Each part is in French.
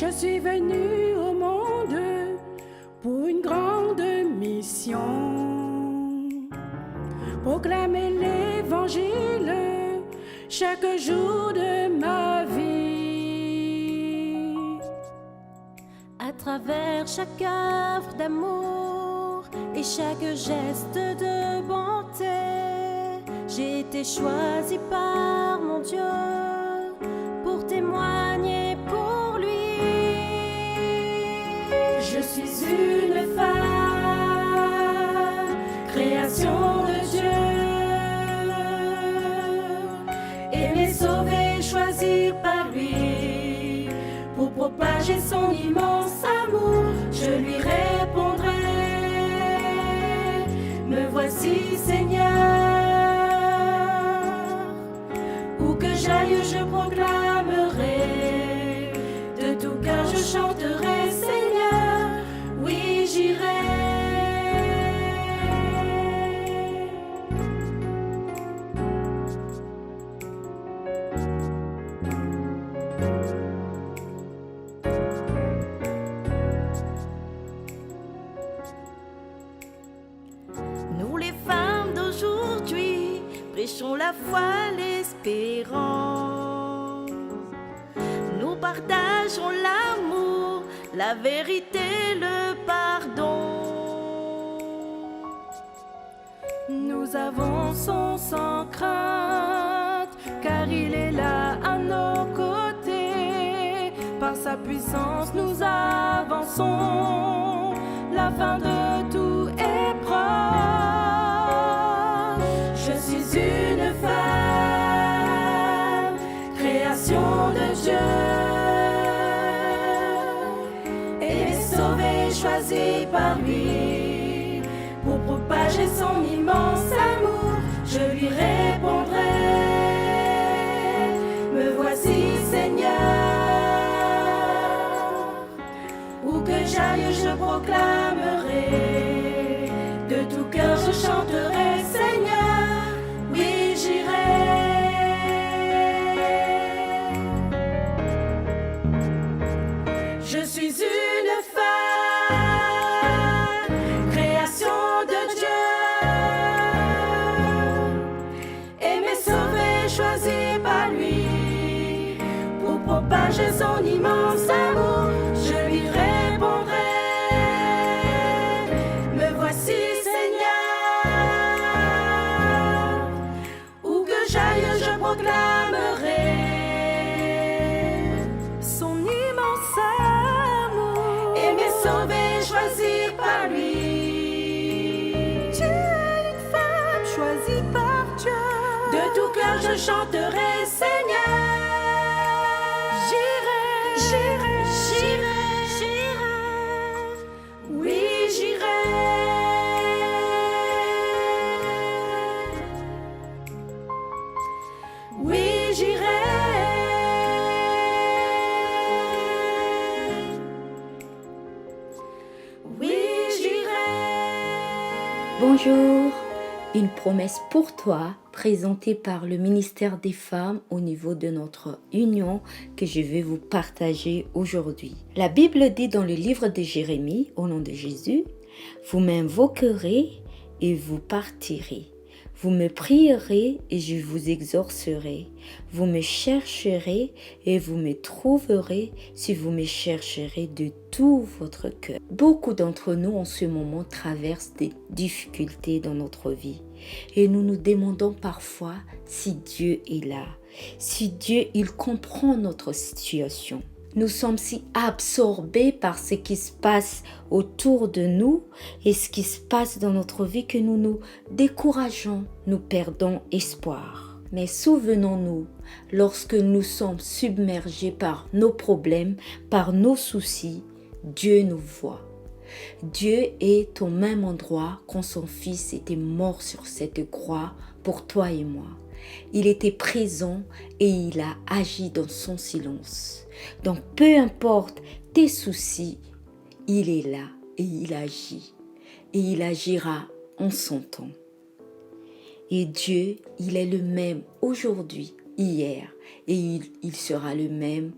Je suis venu au monde pour une grande mission, proclamer l'évangile chaque jour de ma vie. À travers chaque œuvre d'amour et chaque geste de bonté, j'ai été choisi par mon Dieu pour témoigner pour lui. Je suis une femme, création de Dieu, aimée, sauvée, choisie par lui, pour propager son immense amour. Je lui répondrai, me voici Seigneur. Où que j'aille, je proclamerai, de tout cœur je chanterai, Seigneur, oui j'irai. Nous les femmes d'aujourd'hui prêchons la foi, l'espérance. Nous partageons l'amour, la vérité, le pardon. Nous avançons sans crainte, car il est là à nos côtés. Par sa puissance nous avançons, la fin de tout est proche. Je suis une femme, création de Dieu, et sauvée, choisie par lui, pour propager son immense amour. Je lui répondrai, me voici Seigneur. Où que j'aille, je proclamerai, de tout cœur je chanterai, Seigneur, oui j'irai. Je suis une femme, création de Dieu, aimée, sauvée, choisie par lui, pour propager son immense amour. Je lui répondrai, me voici Seigneur. Où que j'aille, je proclamerai son immense amour, aimé, sauvé, choisi par lui. Tu es une femme choisie par Dieu, de tout cœur je chanterai, Seigneur. J'irai, j'irai, j'irai, j'irai, oui j'irai. Oui j'irai. Oui j'irai. Bonjour, une promesse pour toi présentée par le ministère des Femmes au niveau de notre union que je vais vous partager aujourd'hui. La Bible dit dans le livre de Jérémie, au nom de Jésus, « Vous m'invoquerez et vous partirez. Vous me prierez et je vous exaucerai. Vous me chercherez et vous me trouverez si vous me chercherez de tout votre cœur. » Beaucoup d'entre nous en ce moment traversent des difficultés dans notre vie et nous nous demandons parfois si Dieu est là, si Dieu il comprend notre situation. Nous sommes si absorbés par ce qui se passe autour de nous et ce qui se passe dans notre vie que nous nous décourageons, nous perdons espoir. Mais souvenons-nous, lorsque nous sommes submergés par nos problèmes, par nos soucis, Dieu nous voit. Dieu est au même endroit quand son Fils était mort sur cette croix pour toi et moi. Il était présent et il a agi dans son silence. Donc peu importe tes soucis, il est là et il agit. Et il agira en son temps. Et Dieu, il est le même aujourd'hui, hier, et il sera le même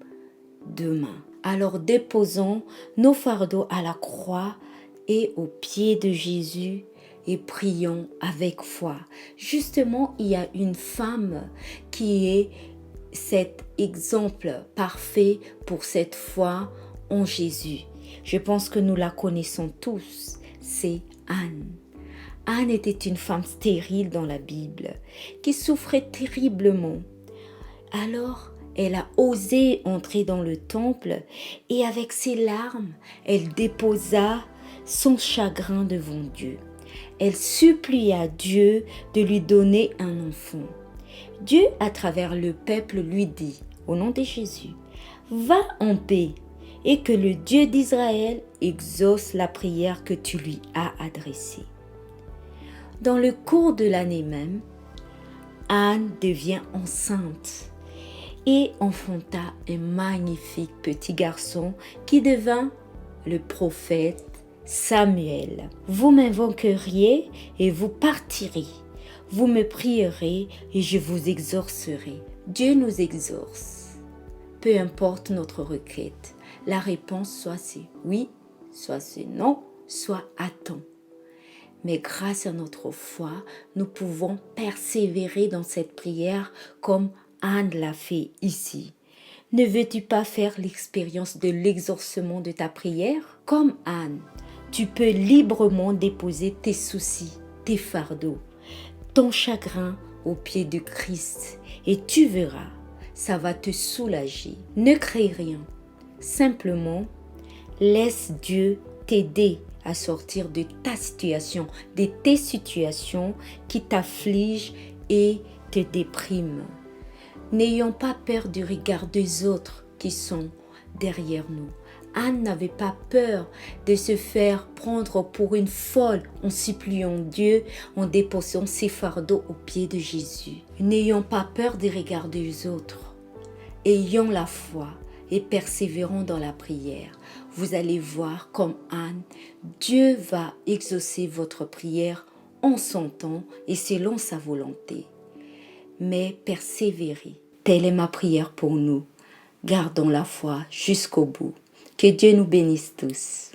demain. Alors déposons nos fardeaux à la croix et aux pieds de Jésus et prions avec foi. Justement, il y a une femme qui est cet exemple parfait pour cette foi en Jésus. Je pense que nous la connaissons tous, c'est Anne. Anne était une femme stérile dans la Bible, qui souffrait terriblement. Alors, elle a osé entrer dans le temple et avec ses larmes, elle déposa son chagrin devant Dieu. Elle supplia Dieu de lui donner un enfant. Dieu, à travers le peuple, lui dit, au nom de Jésus, « Va en paix et que le Dieu d'Israël exauce la prière que tu lui as adressée. » Dans le cours de l'année même, Anne devient enceinte et enfanta un magnifique petit garçon qui devint le prophète Samuel. Vous m'invoqueriez et vous partirez. Vous me prierez et je vous exaucerai. Dieu nous exauce. Peu importe notre requête, la réponse soit c'est oui, soit c'est non, soit attends. Mais grâce à notre foi, nous pouvons persévérer dans cette prière comme Anne l'a fait ici. Ne veux-tu pas faire l'expérience de l'exaucement de ta prière? Comme Anne, tu peux librement déposer tes soucis, tes fardeaux, ton chagrin aux pieds de Christ et tu verras, ça va te soulager. Ne crée rien, simplement laisse Dieu t'aider à sortir de ta situation, de tes situations qui t'affligent et te dépriment. N'ayons pas peur du regard des autres qui sont derrière nous. Anne n'avait pas peur de se faire prendre pour une folle en suppliant Dieu, en déposant ses fardeaux aux pieds de Jésus. N'ayons pas peur des regards des autres. Ayons la foi et persévérons dans la prière. Vous allez voir comme Anne, Dieu va exaucer votre prière en son temps et selon sa volonté. Mais persévérez. Telle est ma prière pour nous. Gardons la foi jusqu'au bout. Que Dieu nous bénisse tous.